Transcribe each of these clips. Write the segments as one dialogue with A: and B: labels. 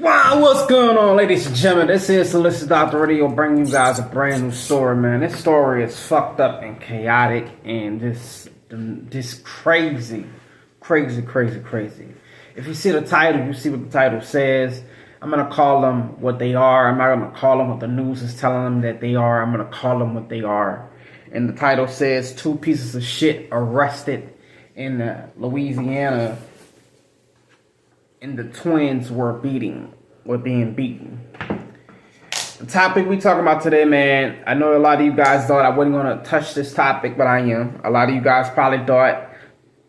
A: Wow, what's going on, ladies and gentlemen? This is Solicit Dr. Radio, bringing you guys a brand new story, man. This story is fucked up and chaotic and just crazy. If you see the title, you see what the title says. I'm going to call them what they are. I'm not going to call them what the news is telling them that they are. I'm going to call them what they are. And the title says, 2 pieces of shit arrested in Louisiana, and the twins were being beaten. The topic we talking about today, man, I know a lot of you guys thought I wasn't going to touch this topic, but I am. A lot of you guys probably thought,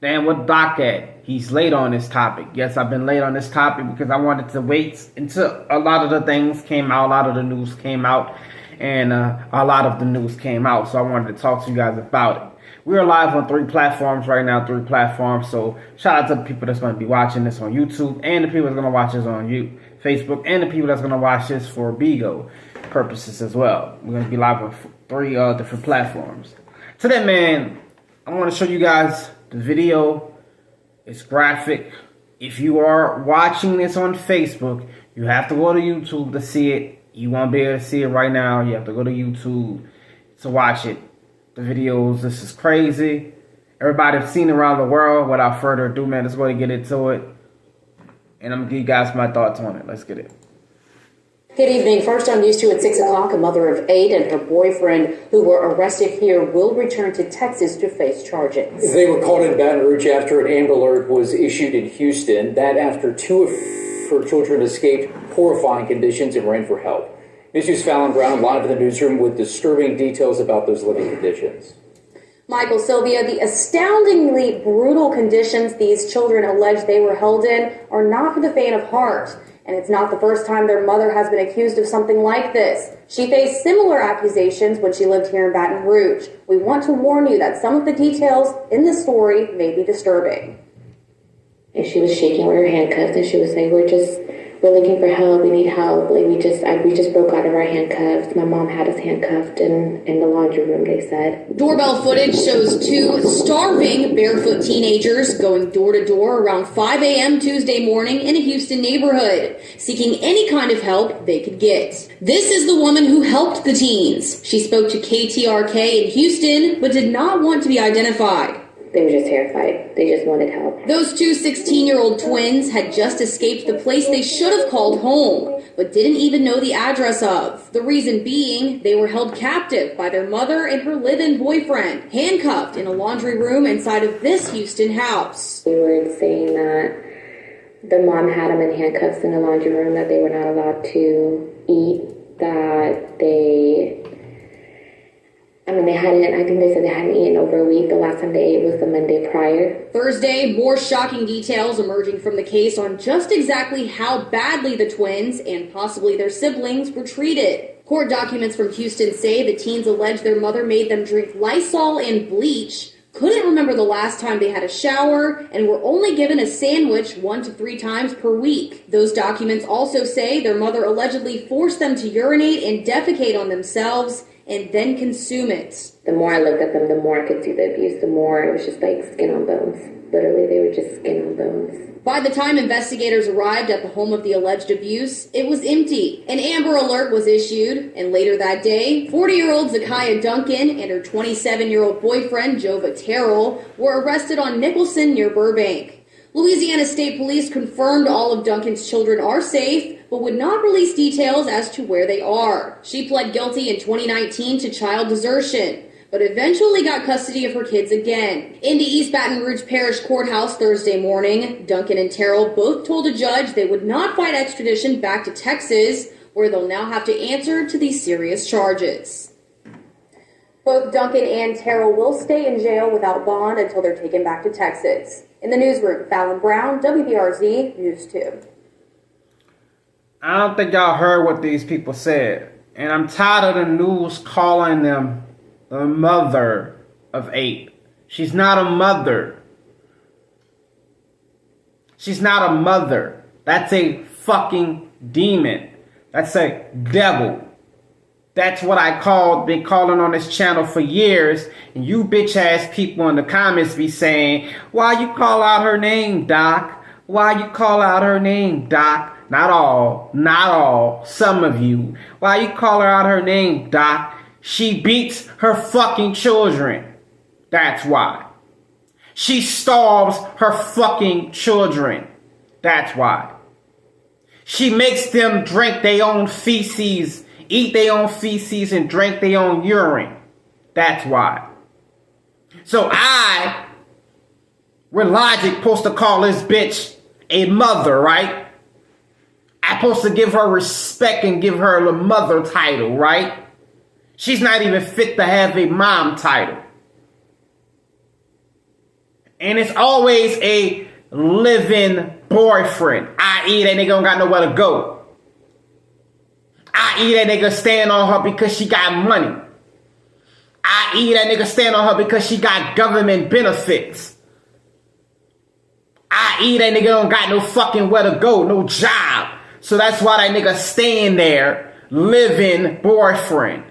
A: damn, what Doc at? He's late on this topic. Yes, I've been late on this topic because I wanted to wait until a lot of the things came out, a lot of the news came out, and a lot of the news came out, so I wanted to talk to you guys about it. We're live on 3 platforms right now, 3 platforms. So shout out to the people that's going to be watching this on YouTube, and the people that's going to watch this on Facebook, and the people that's going to watch this for Bigo purposes as well. We're going to be live on 3 different platforms. Today, man, I want to show you guys the video. It's graphic. If you are watching this on Facebook, you have to go to YouTube to see it. You won't be able to see it right now. You have to go to YouTube to watch it. The videos, this is crazy. Everybody's seen it around the world. Without further ado, man, let's go and get into it. And I'm going to give you guys my thoughts on it. Let's get it.
B: Good evening. First on News 2 at 6 o'clock, a mother of 8 and her boyfriend who were arrested here will return to Texas to face charges.
C: They were caught in Baton Rouge after an Amber Alert was issued in Houston. That after 2 of her children escaped horrifying conditions and ran for help. News 2's Fallon Brown live in the newsroom with disturbing details about those living conditions.
B: Michael, Sylvia, the astoundingly brutal conditions these children allege they were held in are not for the faint of heart. And it's not the first time their mother has been accused of something like this. She faced similar accusations when she lived here in Baton Rouge. We want to warn you that some of the details in this story may be disturbing.
D: And she was shaking with her handcuffs, and she was saying, we're looking for help, we need help. Like we just broke out of our handcuffs. My mom had us handcuffed in the laundry room, they said.
B: Doorbell footage shows 2 starving barefoot teenagers going door to door around 5 a.m. Tuesday morning in a Houston neighborhood, seeking any kind of help they could get. This is the woman who helped the teens. She spoke to KTRK in Houston, but did not want to be identified.
D: They were just terrified. They just wanted help.
B: Those 2 16-year-old twins had just escaped the place they should have called home, but didn't even know the address of. The reason being, they were held captive by their mother and her live-in boyfriend, handcuffed in a laundry room inside of this Houston house.
D: We were saying that the mom had them in handcuffs in the laundry room, that they were not allowed to eat, that I think they said they hadn't eaten over a week. The last time they ate was the Monday prior.
B: Thursday, more shocking details emerging from the case on just exactly how badly the twins and possibly their siblings were treated. Court documents from Houston say the teens allege their mother made them drink Lysol and bleach, couldn't remember the last time they had a shower, and were only given a sandwich 1 to 3 times per week. Those documents also say their mother allegedly forced them to urinate and defecate on themselves and then consume it.
D: The more I looked at them, the more I could see the abuse, the more it was just like skin on bones. Literally, they were just skin on bones.
B: By the time investigators arrived at the home of the alleged abuse, it was empty. An Amber Alert was issued, and later that day, 40-year-old Zakiya Duncan and her 27-year-old boyfriend, Jova Terrell, were arrested on Nicholson near Burbank. Louisiana State Police confirmed all of Duncan's children are safe, but would not release details as to where they are. She pled guilty in 2019 to child desertion, but eventually got custody of her kids again. In the East Baton Rouge Parish Courthouse Thursday morning, Duncan and Terrell both told a judge they would not fight extradition back to Texas, where they'll now have to answer to these serious charges. Both Duncan and Terrell will stay in jail without bond until they're taken back to Texas. In the newsroom, Fallon Brown, WBRZ News 2.
A: I don't think y'all heard what these people said. And I'm tired of the news calling them the mother of 8. She's not a mother. She's not a mother. That's a fucking demon. That's a devil. That's what been calling on this channel for years. And you bitch ass people in the comments be saying, why you call out her name, Doc? Why you call out her name, Doc? not all, some of you. Why you call her out her name, Doc? She beats her fucking children. That's why. She starves her fucking children. That's why. She makes them drink their own feces, eat their own feces, and drink their own urine. That's why. So I, with logic, supposed to call this bitch a mother, right? I'm supposed to give her respect and give her the mother title, right? She's not even fit to have a mom title. And it's always a living boyfriend, i.e. that nigga don't got nowhere to go. I.e. that nigga stand on her because she got money. I.e. that nigga stand on her because she got government benefits. I.e. that nigga don't got no fucking where to go, no job. So that's why that nigga staying there, living boyfriend.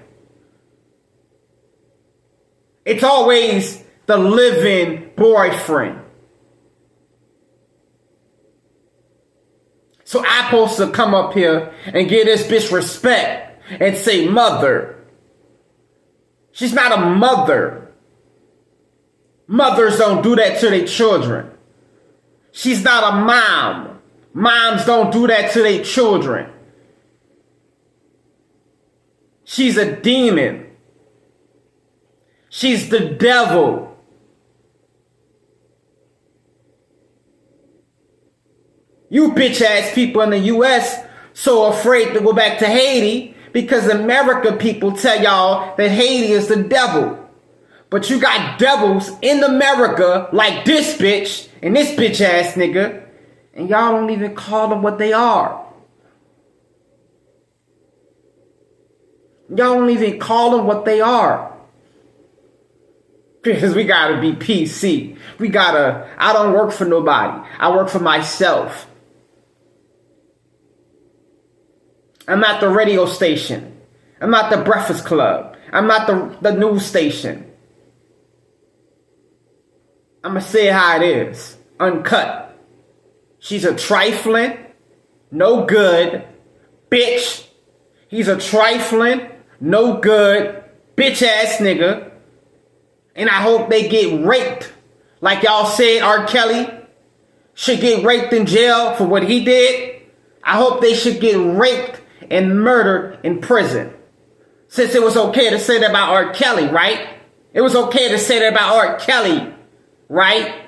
A: It's always the living boyfriend. So I'm supposed to come up here and give this bitch respect and say mother. She's not a mother. Mothers don't do that to their children. She's not a mom. Moms don't do that to their children. She's a demon. She's the devil. You bitch ass people in the US so afraid to go back to Haiti because America people tell y'all that Haiti is the devil. But you got devils in America like this bitch and this bitch ass nigga, and y'all don't even call them what they are. Y'all don't even call them what they are. Because we gotta be PC. I don't work for nobody. I work for myself. I'm not the radio station. I'm not the Breakfast Club. I'm not the news station. I'm gonna say it how it is. Uncut. She's a trifling, no good bitch. He's a trifling, no good bitch ass nigga. And I hope they get raped. Like y'all said, R. Kelly should get raped in jail for what he did. I hope they should get raped and murdered in prison. Since it was okay to say that about R. Kelly, right? It was okay to say that about R. Kelly, right?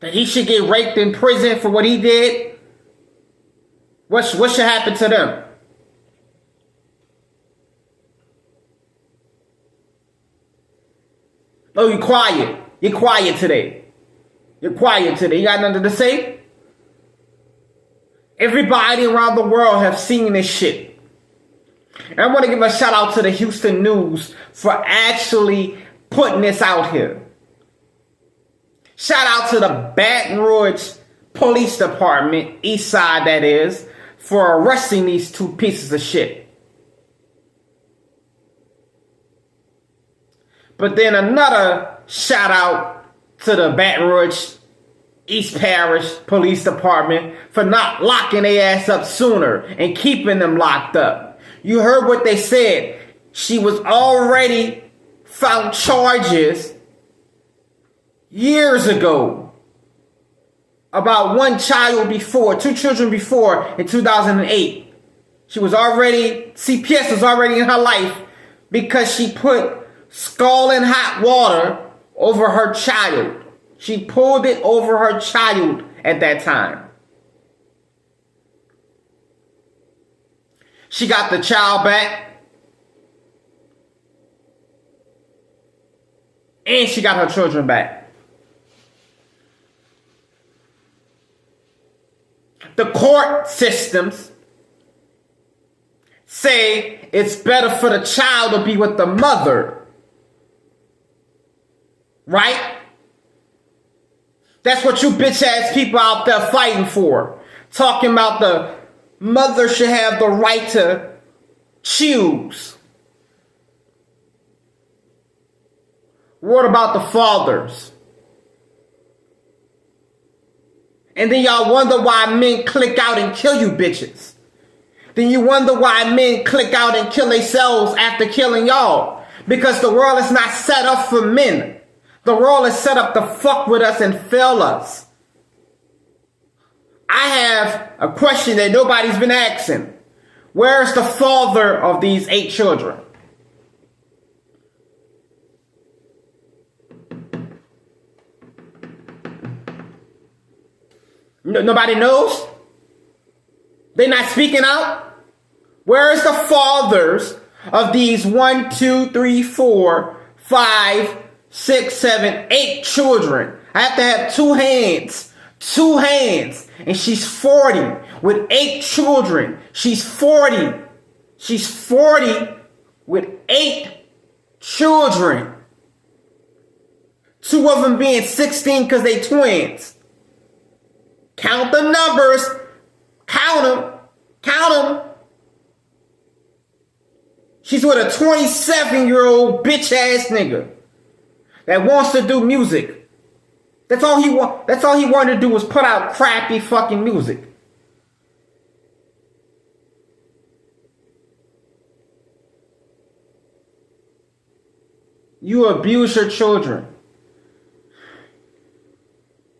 A: That he should get raped in prison for what he did. What should happen to them? Oh, you quiet. You're quiet today. You're quiet today. You got nothing to say? Everybody around the world have seen this shit. And I want to give a shout out to the Houston News for actually putting this out here. Shout out to the Baton Rouge Police Department, East Side that is, for arresting these two pieces of shit. But then another shout out to the Baton Rouge East Parish Police Department for not locking their ass up sooner and keeping them locked up. You heard what they said. She was already found charges years ago about one child before, 2 children before in 2008. She was already, CPS was already in her life because she put scalding hot water over her child. She pulled it over her child at that time. She got the child back. And she got her children back. The court systems say it's better for the child to be with the mother. Right? That's what you bitch ass people out there fighting for. Talking about the mother should have the right to choose. What about the fathers? And then y'all wonder why men click out and kill you bitches. Then you wonder why men click out and kill themselves after killing y'all. Because the world is not set up for men. The world is set up to fuck with us and fail us. I have a question that nobody's been asking. Where's the father of these 8 children? Nobody knows? They're not speaking out? Where is the fathers of these 1, 2, 3, 4, 5, 6, 7, 8 children? I have to have 2 hands. 2 hands. And she's 40 with 8 children. She's 40. She's 40 with 8 children. 2 of them being 16 because they twins. Count the numbers. Count them. Count them. She's with a 27-year-old bitch-ass nigga that wants to do music. That's all he wanted to do was put out crappy fucking music. You abuse your children.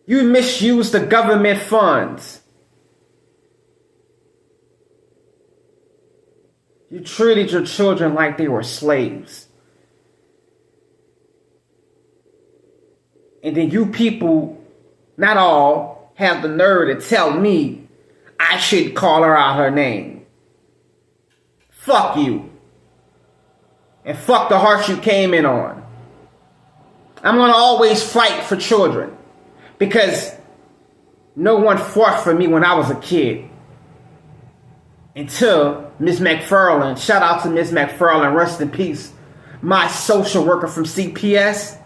A: You misuse the government funds. You treated your children like they were slaves. And then you people, not all, have the nerve to tell me I should call her out her name. Fuck you. And fuck the horse you came in on. I'm going to always fight for children. Because no one fought for me when I was a kid. Until Miss McFarland, shout out to Miss McFarland, rest in peace, my social worker from CPS,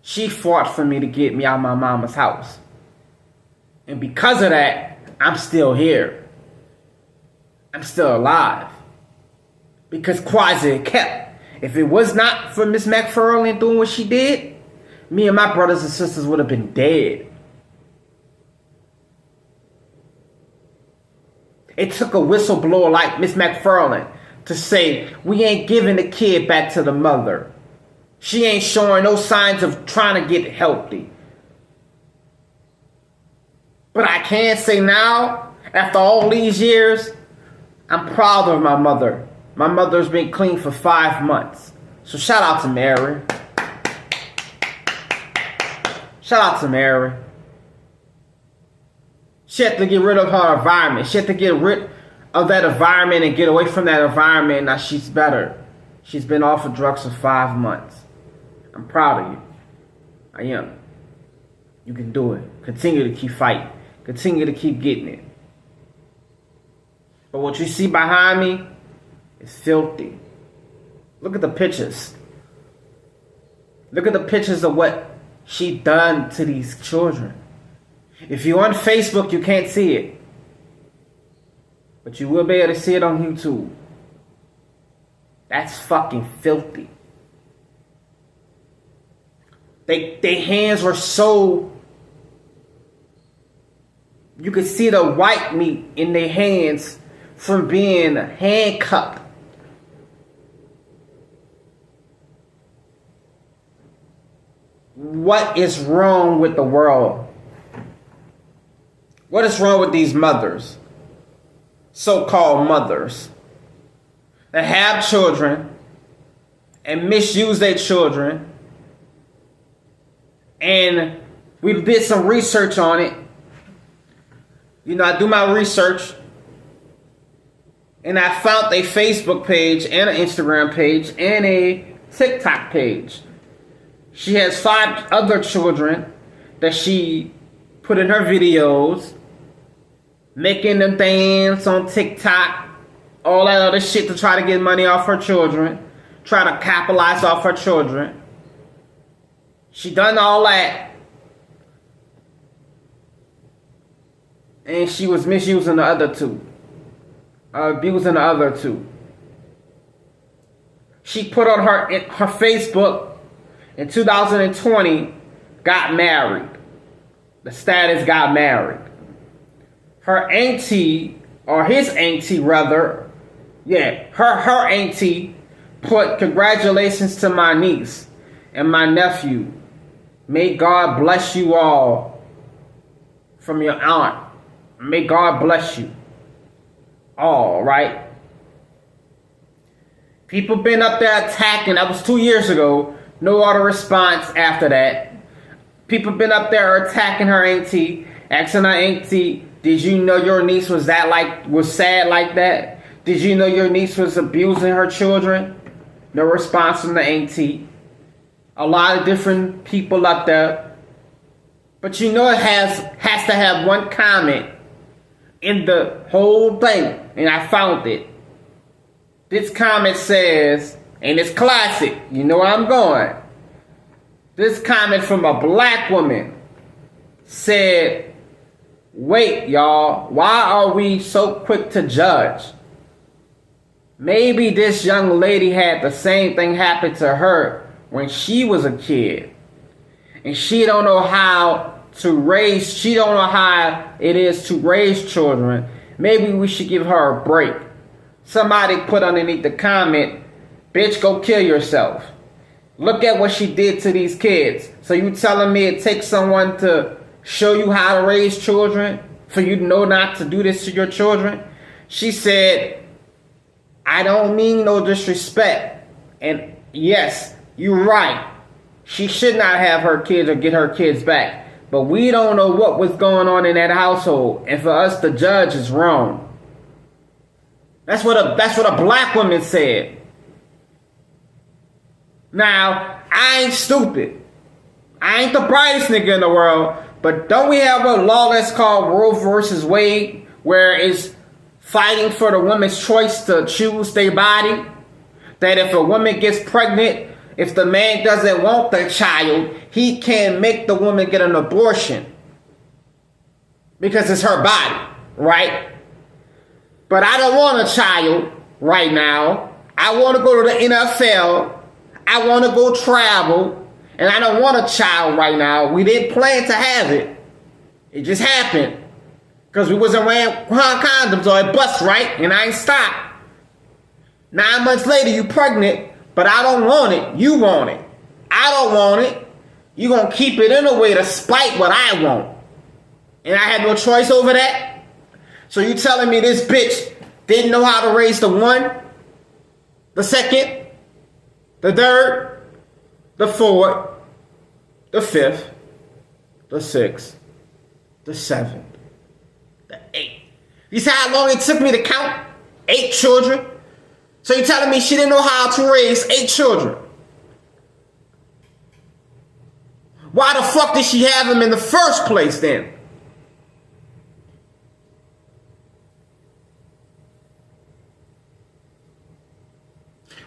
A: she fought for me to get me out of my mama's house. And because of that, I'm still here. I'm still alive. Because Quasi kept. If it was not for Miss McFarland doing what she did, me and my brothers and sisters would have been dead. It took a whistleblower like Miss McFarland to say, we ain't giving the kid back to the mother. She ain't showing no signs of trying to get healthy. But I can say now, after all these years, I'm proud of my mother. My mother's been clean for 5 months. So shout out to Mary. Shout out to Mary. She had to get rid of her environment. She had to get rid of that environment and get away from that environment. Now she's better. She's been off of drugs for 5 months. I'm proud of you. I am. You can do it. Continue to keep fighting. Continue to keep getting it. But what you see behind me is filthy. Look at the pictures. Look at the pictures of what she done to these children. If you're on Facebook, you can't see it. But you will be able to see it on YouTube. That's fucking filthy. Their hands were so... You could see the white meat in their hands from being handcuffed. What is wrong with the world? What is wrong with these mothers? So-called mothers that have children and misuse their children. And we did some research on it. You know, I do my research. And I found a Facebook page and an Instagram page and a TikTok page. She has 5 other children that she put in her videos, making them dance on TikTok, all that other shit to try to get money off her children, try to capitalize off her children. She done all that. And she was misusing the other 2. Abusing the other 2. She put on her Facebook in 2020, got married. the status got married. Her auntie, or his auntie rather, her auntie put congratulations to my niece and my nephew. May God bless you all from your aunt. May God bless you all, right? People been up there attacking. That was 2 years ago. No other response after that. People been up there attacking her auntie, asking her auntie, did you know your niece was sad like that? Did you know your niece was abusing her children? No response from the auntie. A lot of different people up there. But you know it has to have one comment in the whole thing. And I found it. This comment says, and it's classic. You know where I'm going. This comment from a black woman said, wait, y'all, why are we so quick to judge? Maybe this young lady had the same thing happen to her when she was a kid. And she don't know how it is to raise children. Maybe we should give her a break. Somebody put underneath the comment, bitch, go kill yourself. Look at what she did to these kids. So you telling me it takes someone to show you how to raise children for you to know not to do this to your children? She said, I don't mean no disrespect. And yes, you're right. She should not have her kids or get her kids back. But we don't know what was going on in that household. And for us to judge is wrong. That's what a black woman said. Now, I ain't stupid. I ain't the brightest nigga in the world. But don't we have a law that's called Roe versus Wade, where it's fighting for the woman's choice to choose their body? That if a woman gets pregnant, if the man doesn't want the child, he can make the woman get an abortion. Because it's her body, right? But I don't want a child right now. I want to go to the NFL. I want to go travel. And I don't want a child right now. We didn't plan to have it. It just happened. Because we wasn't wearing condoms or it bust, right? And I ain't stopped. 9 months later, you pregnant. But I don't want it. You want it. I don't want it. You going to keep it in a way to spite what I want. And I had no choice over that? So you telling me this bitch didn't know how to raise the one, the second, the third, the fourth, the fifth, the sixth, the seventh, the eighth. You see how long it took me to count 8 children? So you're telling me she didn't know how to raise 8 children? Why the fuck did she have them in the first place then?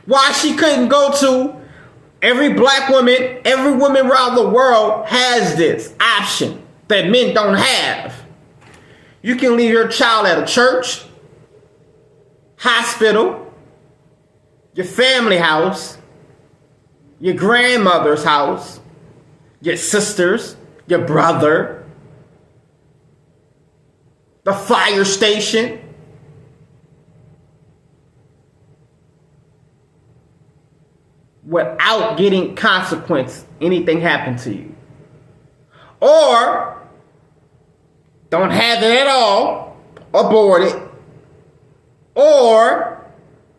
A: Why she couldn't go to every black woman, every woman around the world has this option that men don't have. You can leave your child at a church, hospital, your family house, your grandmother's house, your sisters, your brother, the fire station. Without getting consequence, anything happen to you. Or don't have it at all, abort it. Or,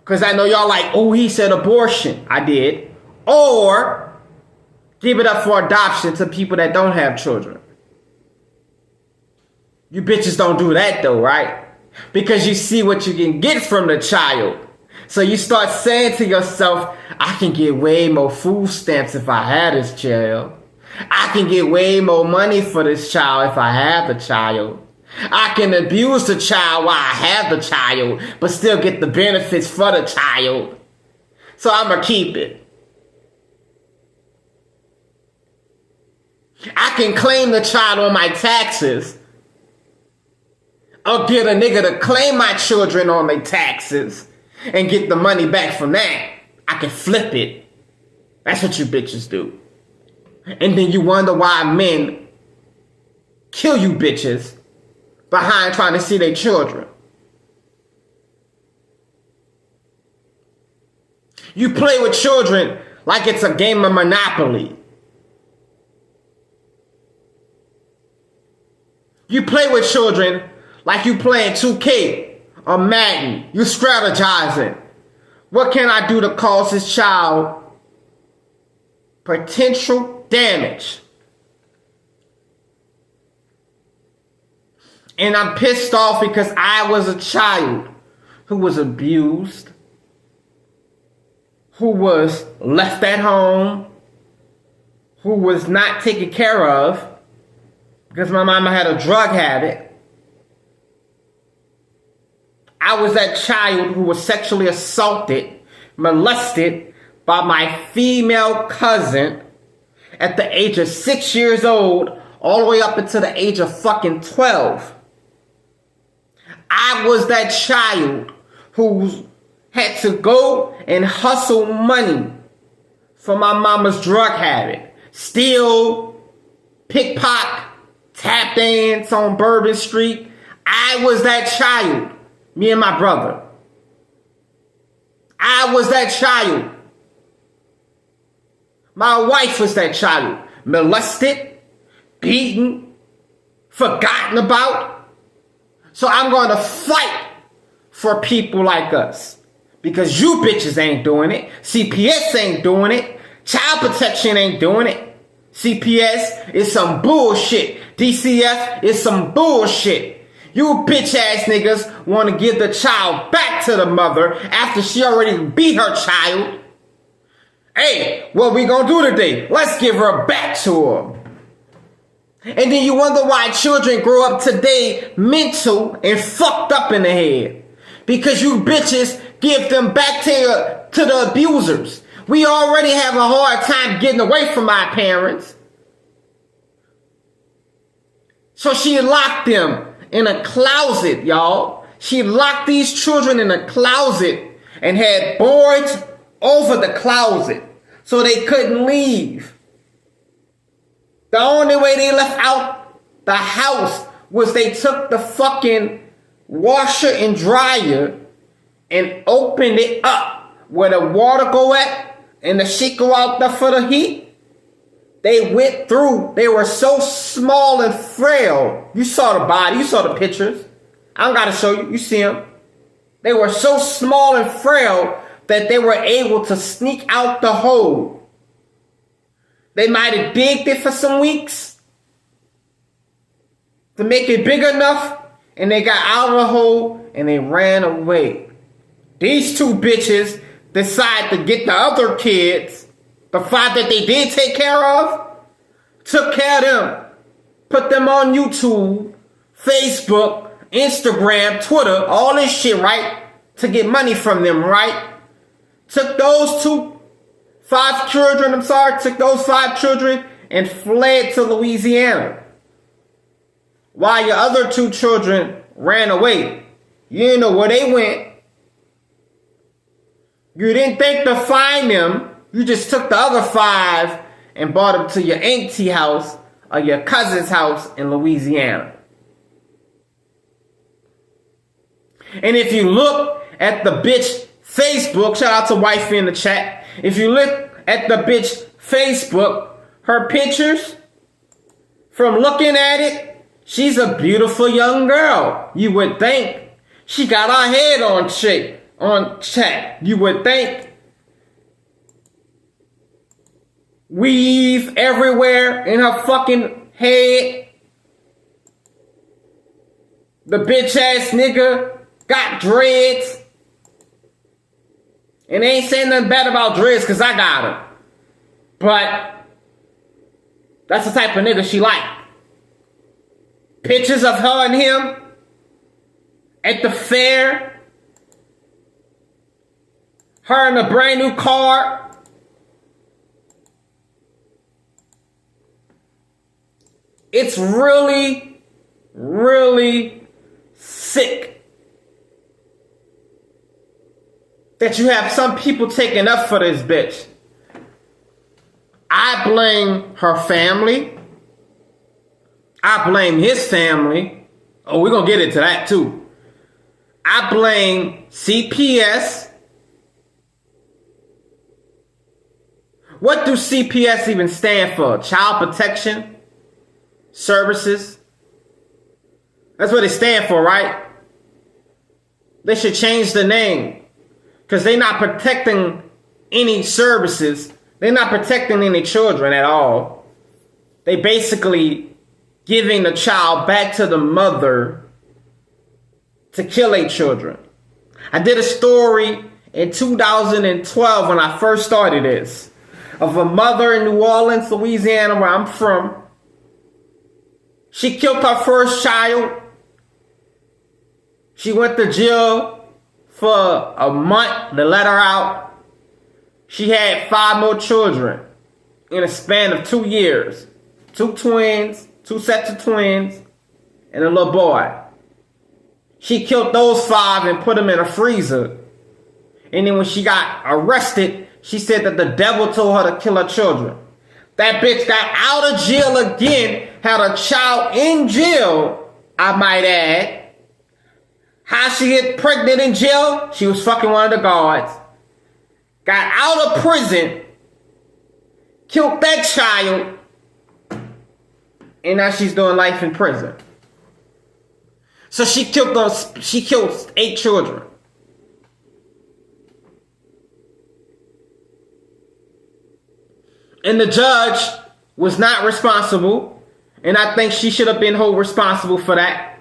A: because I know y'all like, oh, he said abortion. I did. Or give it up for adoption to people that don't have children. You bitches don't do that though, right? Because you see what you can get from the child. So you start saying to yourself, I can get way more food stamps if I had this child. I can get way more money for this child if I have the child. I can abuse the child while I have the child, but still get the benefits for the child. So I'm going to keep it. I can claim the child on my taxes. Or get a nigga to claim my children on their taxes and get the money back from that. I can flip it. That's what you bitches do. And then you wonder why men kill you bitches behind trying to see their children. You play with children like it's a game of Monopoly. You play with children like you playing 2K or Madden. You strategizing. What can I do to cause this child potential damage? And I'm pissed off because I was a child who was abused, who was left at home, who was not taken care of because my mama had a drug habit. I was that child who was sexually assaulted, molested by my female cousin at the age of 6 years old, all the way up until the age of fucking 12. I was that child who had to go and hustle money for my mama's drug habit. Steal, pickpocket, tap dance on Bourbon Street. I was that child. Me and my brother. I was that child. My wife was that child. Molested, beaten, forgotten about. So I'm going to fight for people like us. Because you bitches ain't doing it. CPS ain't doing it. Child protection ain't doing it. CPS is some bullshit. DCF is some bullshit. You bitch ass niggas want to give the child back to the mother after she already beat her child. Hey, what we gonna do today? Let's give her back to her. And then you wonder why children grow up today mental and fucked up in the head. Because you bitches give them back to the abusers. We already have a hard time getting away from our parents. So she locked them in a closet, y'all. She locked these children in a closet and had boards over the closet so they couldn't leave. The only way they left out the house was they took the fucking washer and dryer and opened it up where the water go at and the shit go out there for the heat. They went through. They were so small and frail. You saw the body. You saw the pictures. I don't got to show you. You see them. They were so small and frail that they were able to sneak out the hole. They might have digged it for some weeks to make it big enough, and they got out of the hole and they ran away. These two bitches decide to get the other kids, the 5 that they did take care of, took care of them, put them on YouTube, Facebook, Instagram, Twitter, all this shit, right? To get money from them, right? Took those 5 children and fled to Louisiana. While your other 2 children ran away. You didn't know where they went. You didn't think to find them. You just took the other 5 and brought them to your auntie house or your cousin's house in Louisiana. And if you look at the bitch Facebook, shout out to wifey in the chat. If you look at the bitch Facebook, her pictures, from looking at it, she's a beautiful young girl. You would think she got her head on check. You would think. Weave everywhere in her fucking head. The bitch ass nigga got dreads. And they ain't saying nothing bad about dreads because I got them. But that's the type of nigga she like. Pictures of her and him at the fair. Her in a brand new car. It's really, really sick that you have some people taking up for this bitch. I blame her family. I blame his family. Oh, we're going to get into that too. I blame CPS. What do CPS even stand for? Child Protection Services? That's what it stand for, right? They should change the name. Because they're not protecting any services. They're not protecting any children at all. They basically giving the child back to the mother to kill their children. I did a story in 2012 when I first started this of a mother in New Orleans, Louisiana, where I'm from. She killed her first child. She went to jail for a month. They let her out. She had 5 more children in a span of 2 years. 2 twins, 2 sets of twins, and a little boy. She killed those 5 and put them in a freezer. And then when she got arrested, she said that the devil told her to kill her children. That bitch got out of jail again, had a child in jail, I might add. How she get pregnant in jail? She was fucking one of the guards. Got out of prison, killed that child, and now she's doing life in prison. So she killed 8 children. And the judge was not responsible, and I think she should have been held responsible for that.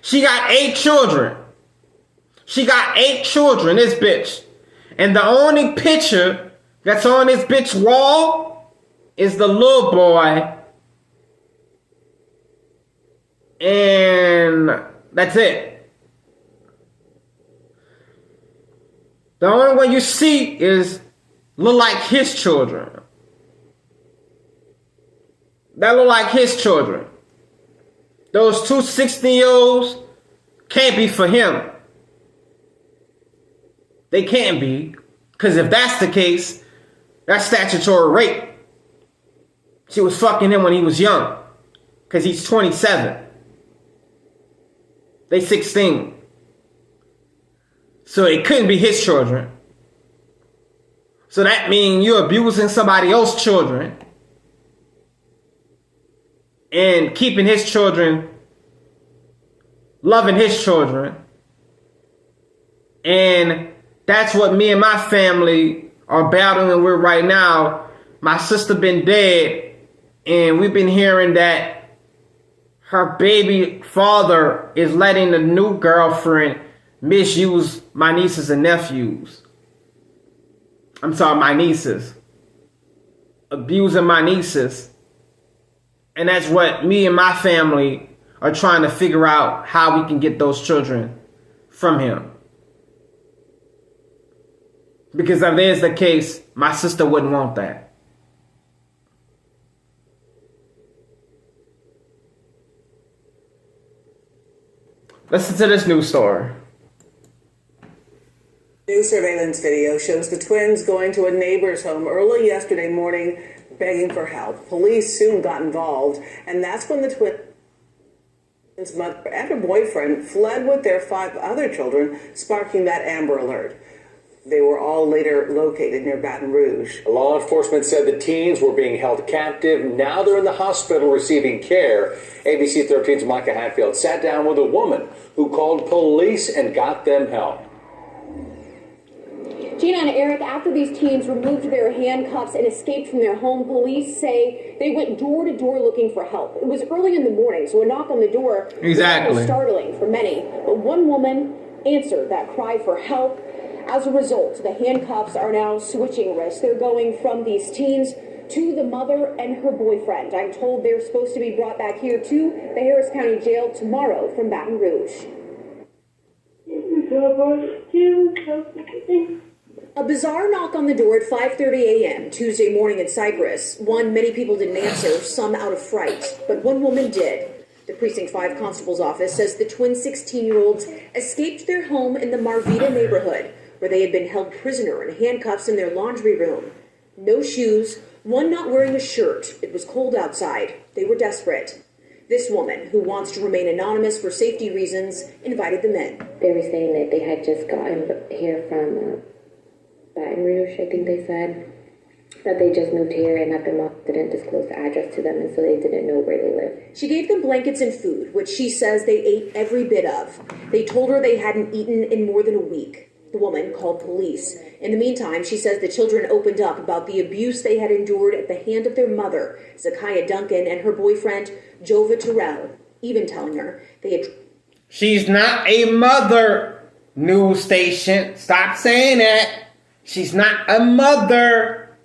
A: She got 8 children. She got 8 children, this bitch. And the only picture that's on this bitch wall is the little boy. And that's it. The only one you see is look like his children. That look like his children. Those 2 16-year-olds can't be for him. They can't be. Because if that's the case, that's statutory rape. She was fucking him when he was young. Because he's 27. They 16. So it couldn't be his children. So that means you're abusing somebody else's children. And keeping his children, loving his children. And that's what me and my family are battling with right now. My sister been dead, and we've been hearing that her baby father is letting the new girlfriend misuse my nieces and nephews. I'm sorry, my nieces. Abusing my nieces. And that's what me and my family are trying to figure out, how we can get those children from him. Because if there's the case, my sister wouldn't want that. Listen to this news story.
E: New surveillance video shows the twins going to a neighbor's home early yesterday morning begging for help. Police soon got involved, and that's when the twins' mother and her boyfriend fled with their 5 other children, sparking that Amber Alert. They were all later located near Baton Rouge.
C: Law enforcement said the teens were being held captive. Now they're in the hospital receiving care. ABC 13's Micah Hatfield sat down with a woman who called police and got them help.
B: Gina and Eric, after these teens removed their handcuffs and escaped from their home, police say they went door to door looking for help. It was early in the morning, so a knock on the door was startling for many. But one woman answered that cry for help. As a result, the handcuffs are now switching wrists. They're going from these teens to the mother and her boyfriend. I'm told they're supposed to be brought back here to the Harris County Jail tomorrow from Baton Rouge. A bizarre knock on the door at 5:30 a.m. Tuesday morning in Cypress. One many people didn't answer, some out of fright, but one woman did. The Precinct 5 Constable's office says the twin 16-year-olds escaped their home in the Marvita neighborhood, where they had been held prisoner in handcuffs in their laundry room. No shoes, One not wearing a shirt. It was cold outside. They were desperate. This woman, who wants to remain anonymous for safety reasons, invited them in.
D: They were saying that they had just gotten here from Baton Rouge, I think they said. That they just moved here and that the mom didn't disclose the address to them, and so they didn't know where they lived.
B: She gave them blankets and food, which she says they ate every bit of. They told her they hadn't eaten in more than a week. The woman called police. In the meantime, she says the children opened up about the abuse they had endured at the hand of their mother, Zakiya Duncan, and her boyfriend, Jova Terrell, even telling her they had...
A: She's not a mother, news station. Stop saying that. She's not a mother.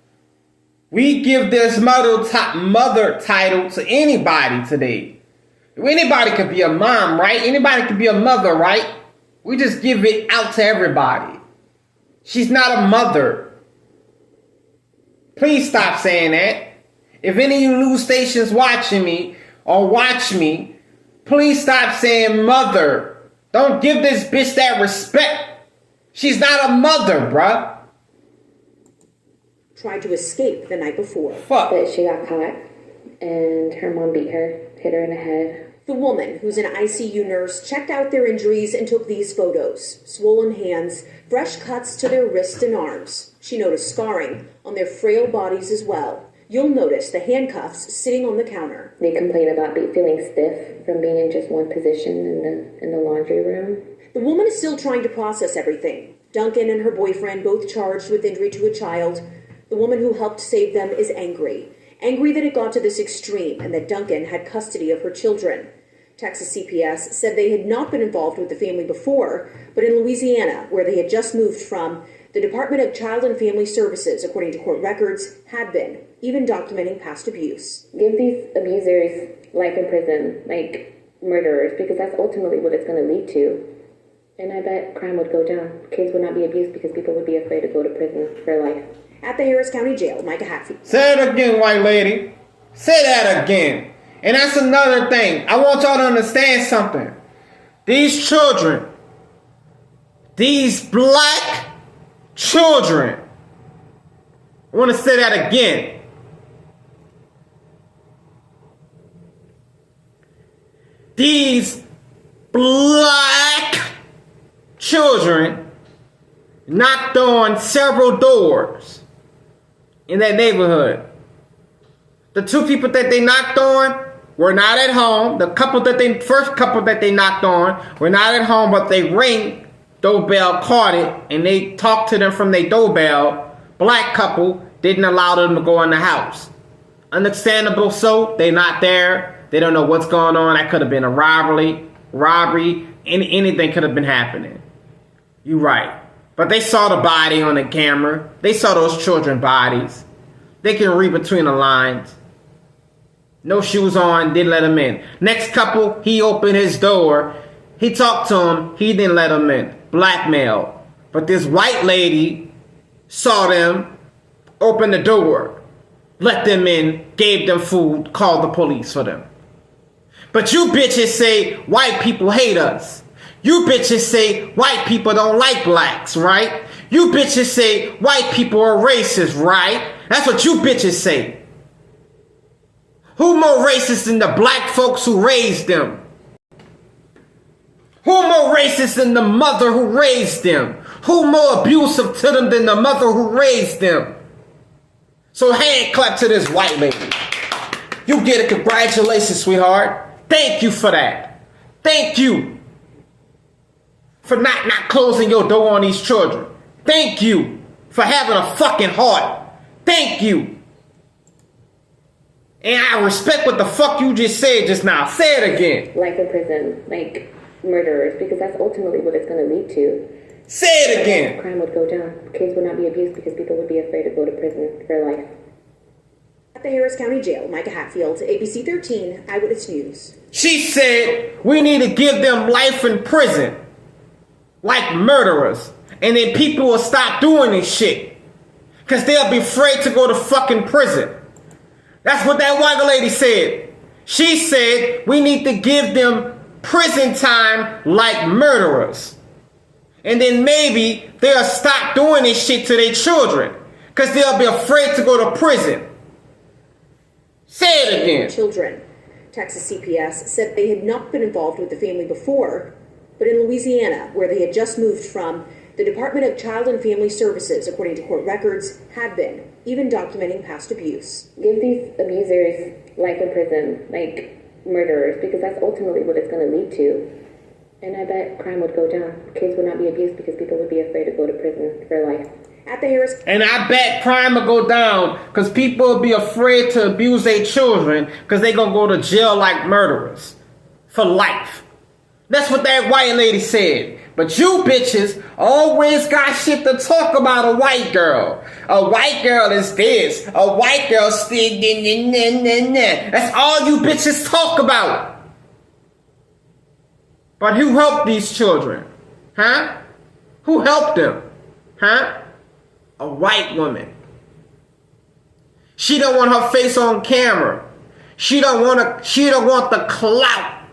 A: We give this mother title to anybody today. Anybody could be a mom, right? Anybody could be a mother, right? We just give it out to everybody. She's not a mother. Please stop saying that. If any of you news stations watching me or watch me, please stop saying mother. Don't give this bitch that respect. She's not a mother, bruh.
B: Tried to escape the night before.
A: Fuck.
D: But she got caught, and her mom beat her, hit her in the head.
B: The woman, who's an ICU nurse, checked out their injuries and took these photos. Swollen hands, fresh cuts to their wrists and arms. She noticed scarring on their frail bodies as well. You'll notice the handcuffs sitting on the counter.
D: They complain about feeling stiff from being in just one position in the laundry room.
B: The woman is still trying to process everything. Duncan and her boyfriend, both charged with injury to a child. The woman who helped save them is angry. Angry that it got to this extreme and that Duncan had custody of her children. Texas CPS said they had not been involved with the family before, but in Louisiana, where they had just moved from, the Department of Child and Family Services, according to court records, had been, even documenting past abuse.
D: Give these abusers life in prison, like murderers, because that's ultimately what it's going to lead to. And I bet crime would go down. Kids would not be abused because people would be afraid to go to prison for life.
B: At the Harris County Jail, Micah Hatfield.
A: Say it again, white lady. Say that again. And that's another thing. I want y'all to understand something. These children, these black children, I want to say that again. These black children knocked on several doors in that neighborhood. The two people that they knocked on were not at home. First couple that they knocked on were not at home, but they ring doorbell, caught it, and they talked to them from their doorbell. Black couple didn't allow them to go in the house. Understandable, so they're not there. They don't know what's going on. That could have been a robbery, anything could have been happening. You're right. But they saw the body on the camera. They saw those children's bodies. They can read between the lines. No shoes on, didn't let him in. Next couple, he opened his door. He talked to him. He didn't let him in. Blackmail. But this white lady saw them, opened the door, let them in, gave them food, called the police for them. But you bitches say white people hate us. You bitches say white people don't like blacks, right? You bitches say white people are racist, right? That's what you bitches say. Who more racist than the black folks who raised them? Who more racist than the mother who raised them? Who more abusive to them than the mother who raised them? So hand clap to this white lady. You get it. Congratulations, sweetheart. Thank you for that. Thank you for not closing your door on these children. Thank you for having a fucking heart. Thank you. And I respect what the fuck you just said just now. Say it again.
D: Life in prison, like murderers, because that's ultimately what it's going to lead to.
A: Say it again.
D: Crime would go down. Kids would not be abused because people would be afraid to go to prison for life.
B: At the Harris County Jail, Micah Hatfield, ABC 13, Eyewitness News.
A: She said we need to give them life in prison. Like murderers. And then people will stop doing this shit. Because they'll be afraid to go to fucking prison. That's what that white lady said. She said we need to give them prison time like murderers. And then maybe they'll stop doing this shit to their children. Because they'll be afraid to go to prison. Say it again.
B: Children. Texas CPS said they had not been involved with the family before, but in Louisiana, where they had just moved from, the Department of Child and Family Services, according to court records, had been, even documenting past abuse.
D: Give these abusers life in prison, like murderers, because that's ultimately what it's going to lead to. And I bet crime would go down. Kids would not be abused because people would be afraid to go to prison for life.
B: At the Harris...
A: And I bet crime will go down because people will be afraid to abuse their children because they going to go to jail like murderers for life. That's what that white lady said. But you bitches always got shit to talk about a white girl. A white girl is this. A white girl still... That's all you bitches talk about. But who helped these children? Huh? Who helped them? Huh? A white woman. She don't want her face on camera. She don't want the clout.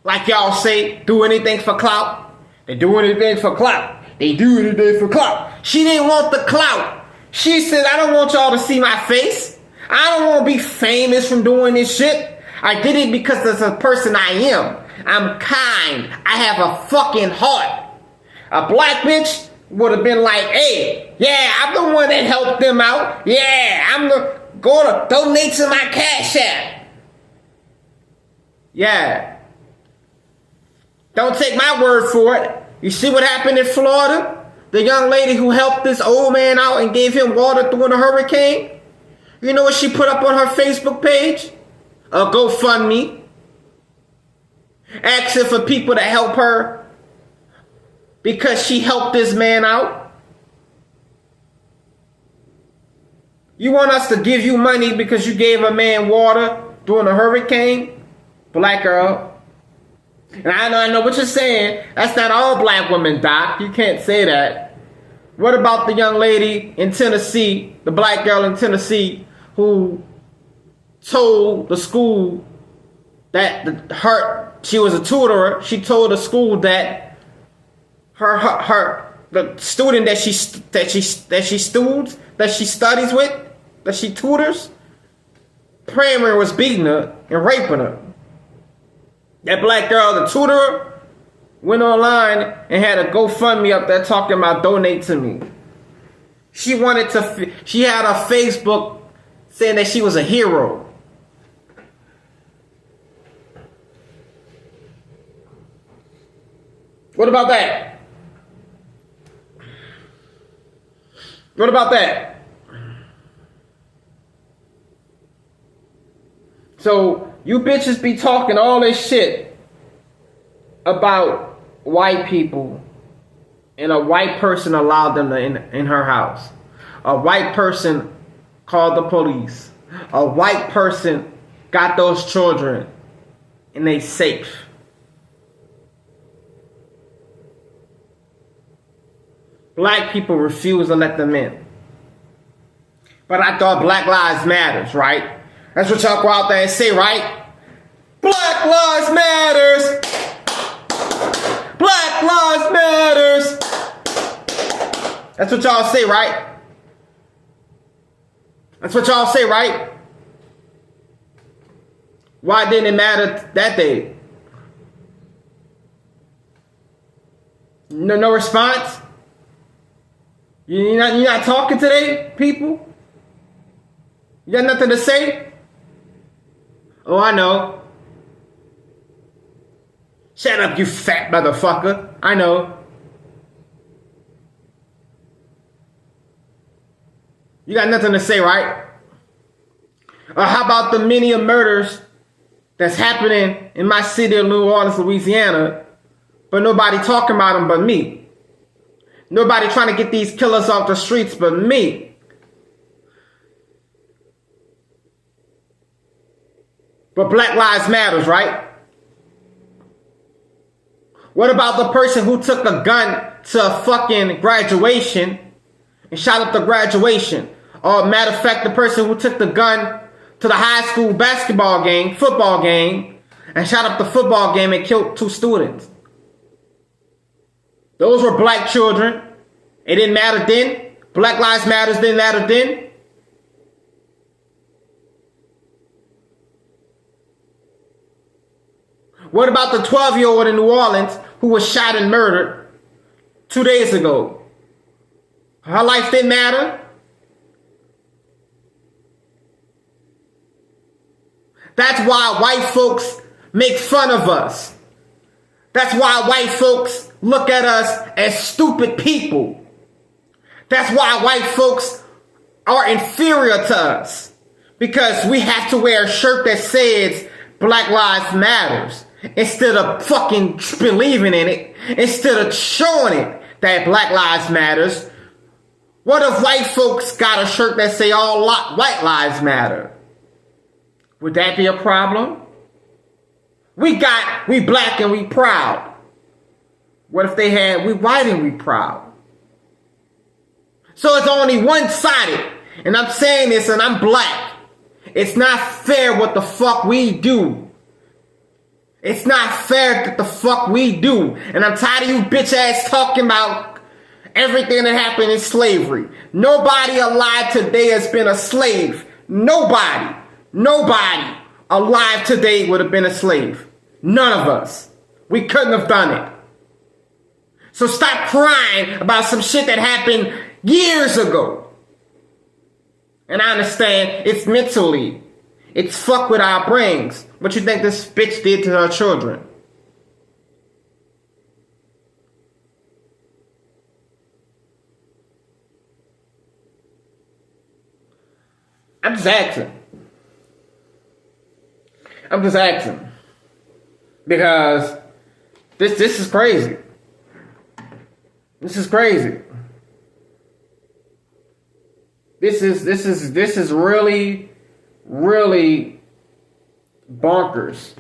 A: Like y'all say, do anything for clout. They do anything for clout. They do anything for clout. She didn't want the clout. She said, I don't want y'all to see my face. I don't want to be famous from doing this shit. I did it because that's the person I am. I'm kind. I have a fucking heart. A black bitch would have been like, hey, yeah, I'm the one that helped them out. Yeah, I'm going to donate to my Cash App. Yeah. Don't take my word for it. You see what happened in Florida? The young lady who helped this old man out and gave him water during the hurricane? You know what she put up on her Facebook page? A GoFundMe. Asking for people to help her because she helped this man out. You want us to give you money because you gave a man water during a hurricane? Black girl. And I know what you're saying. That's not all black women, Doc. You can't say that. What about the young lady in Tennessee, the black girl in Tennessee, who told the school that she was a tutor. She told the school that the student that she studies with, that she tutors, primary was beating her and raping her. That black girl, the tutor, went online and had a GoFundMe up there talking about donate to me. She had a Facebook saying that she was a hero. What about that? What about that? So you bitches be talking all this shit about white people, and a white person allowed them in her house. A white person called the police. A white person got those children, and they safe. Black people refuse to let them in. But I thought Black Lives Matters, right? That's what y'all go out there and say, right? Black Lives Matters! Black Lives Matters! That's what y'all say, right? That's what y'all say, right? Why didn't it matter that day? No response? You're not talking today, people? You got nothing to say? Oh, I know. Shut up, you fat motherfucker. I know. You got nothing to say, right? Or how about the many murders that's happening in my city of New Orleans, Louisiana, but nobody talking about them but me? Nobody trying to get these killers off the streets but me. But Black Lives Matters, right? What about the person who took a gun to a fucking graduation and shot up the graduation? Or matter of fact, the person who took the gun to the high school football game, and shot up the football game and killed 2 students. Those were black children. It didn't matter then. Black Lives Matters didn't matter then. What about the 12-year-old in New Orleans who was shot and murdered 2 days ago? Her life didn't matter? That's why white folks make fun of us. That's why white folks look at us as stupid people. That's why white folks are inferior to us. Because we have to wear a shirt that says Black Lives Matters instead of fucking believing in it, instead of showing it that Black Lives Matters. What if white folks got a shirt that say all white lives matter? Would that be a problem? We black and we proud. What if they had we white and we proud? So it's only one-sided. And I'm saying this and I'm black. It's not fair what the fuck we do. It's not fair that the fuck we do. And I'm tired of you bitch ass talking about everything that happened in slavery. Nobody alive today has been a slave. Nobody alive today would have been a slave. None of us. We couldn't have done it. So stop crying about some shit that happened years ago. And I understand it's mentally. It's fuck with our brains. What you think this bitch did to her children? I'm just asking. Because this is crazy. This is crazy. This is really bonkers.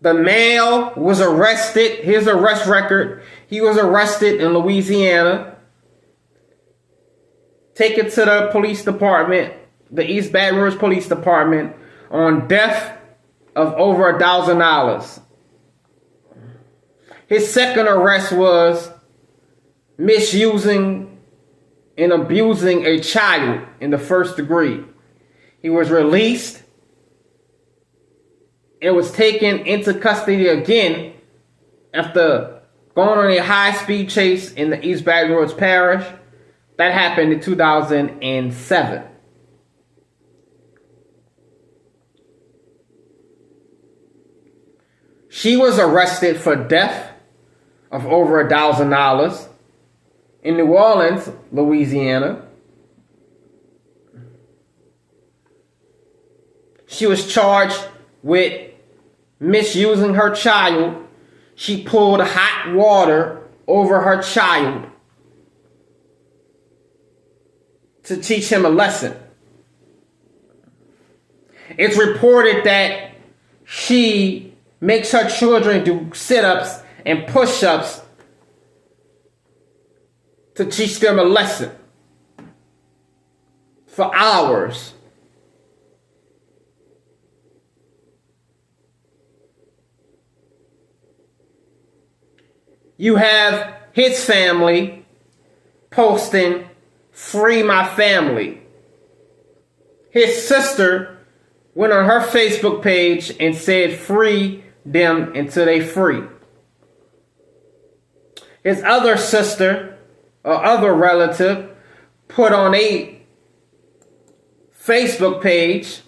A: The male was arrested. Here's the arrest record. He was arrested in Louisiana. Taken to the police department, the East Baton Rouge Police Department, on death of over $1,000. His second arrest was misusing and abusing a child in the first degree. He was released and was taken into custody again after going on a high-speed chase in the East Baton Rouge Parish. That happened in 2007. She was arrested for death of over $1,000 in New Orleans, Louisiana. She was charged with misusing her child. She pulled hot water over her child to teach him a lesson. It's reported that she makes her children do sit-ups and push-ups to teach them a lesson for hours. You have his family posting, "Free my family." His sister went on her Facebook page and said, "Free them until they free." His other sister or other relative put on a Facebook page,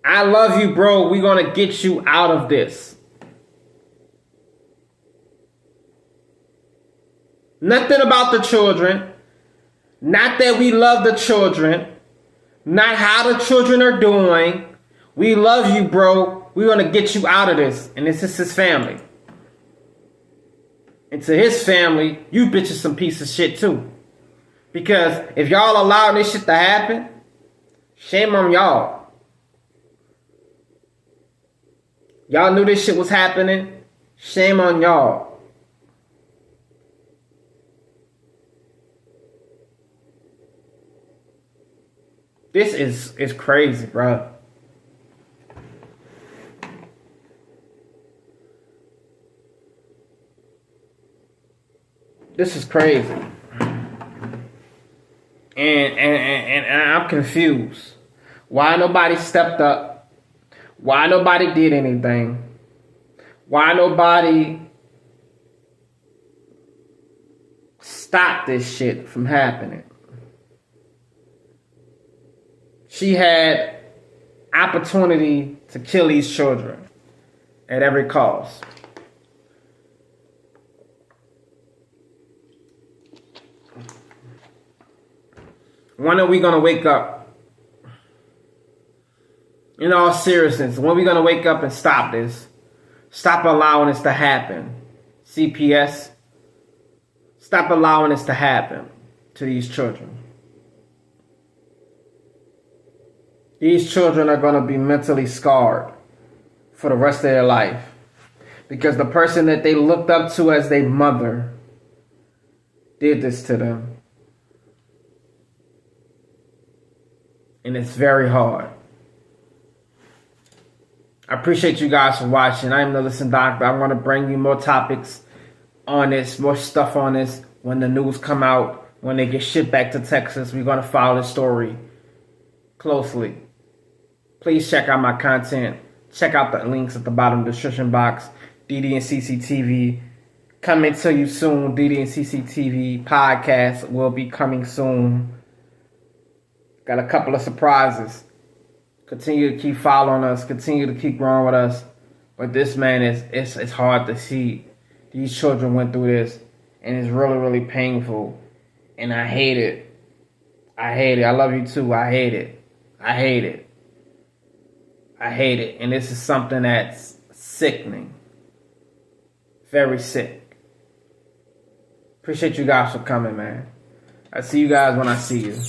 A: "I love you, bro. We're going to get you out of this." Nothing about the children. Not that we love the children. Not how the children are doing. "We love you, bro. We're going to get you out of this." And this is his family. And to his family, you bitches some piece of shit too. Because if y'all allow this shit to happen, shame on y'all. Y'all knew this shit was happening. Shame on y'all. This is crazy, bro. This is crazy. And I'm confused. Why nobody stepped up? Why nobody did anything? Why nobody stopped this shit from happening? She had opportunity to kill these children at every cost. When are we going to wake up? In all seriousness, when are we going to wake up and stop this? Stop allowing this to happen. CPS, stop allowing this to happen to these children. These children are going to be mentally scarred for the rest of their life. Because the person that they looked up to as their mother did this to them. And it's very hard. I appreciate you guys for watching. I am the Listen Doctor. I want to bring you more topics on this, more stuff on this when the news come out, when they get shipped back to Texas. We're going to follow the story closely. Please check out my content. Check out the links at the bottom of the description box. DeeDeeAndCece coming to you soon. DeeDeeAndCece podcast will be coming soon. Got a couple of surprises. Continue to keep following us. Continue to keep growing with us. But this, man, it's hard to see. These children went through this. And it's really, really painful. And I hate it. I hate it. I love you too. I hate it. I hate it. I hate it. And this is something that's sickening. Very sick. Appreciate you guys for coming, man. I see you guys when I see you.